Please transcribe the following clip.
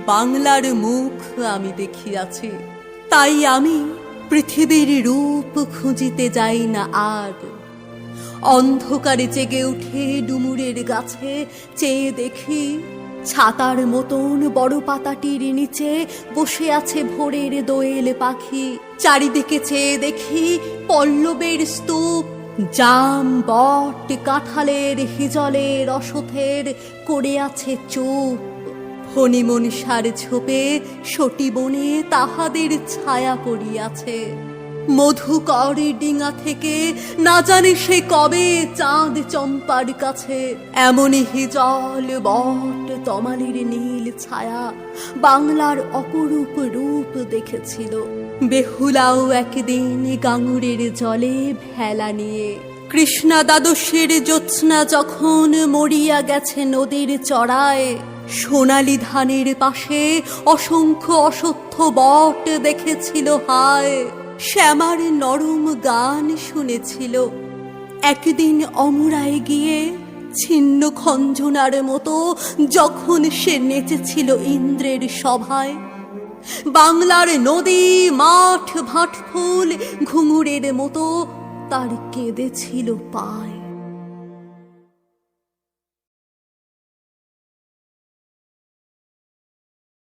বাংলার মুখ আমি দেখিয়াছি, তাই আমি পৃথিবীর রূপ খুঁজিতে যাই না আর। অন্ধকারে জেগে উঠে ডুমুরের গাছে চেয়ে দেখি, ছাতার মতন বড় পাতাটির নিচে বসে আছে ভোরের দোয়েল পাখি। চারিদিকে চেয়ে দেখি পল্লবের স্তূপ, জাম বট কাঁঠালের হিজলের অশথের করে আছে চুপ। ফণিমনসার ঝোপে সটি বনে তাহাদের ছায়া পড়িয়াছে। মধুকর ডিঙা থেকে না জানি সে কবে চাঁদ চম্পার কাছে এমনই হিজল বট তমালের নীল ছায়া বাংলার অপরূপ রূপ দেখেছিল। বেহুলাও একদিন গাঙুরের জলে ভেলা নিয়ে, কৃষ্ণা দ্বাদশের জ্যোৎস্না যখন মরিয়া গেছে নদীর চড়ায়, সোনালি ধানের পাশে অসংখ্য অশ্বত্থ বট দেখেছিল হায়। শ্যামার নরম গান শুনেছিল। একদিন অমরায় গিয়ে ছিন্ন খঞ্জনার মতো যখন সে নেচেছিল ইন্দ্রের সভায়, বাংলার নদী মাঠ ভাটফুল ঘুঙুরের মতো তার কেঁদেছিল পায়।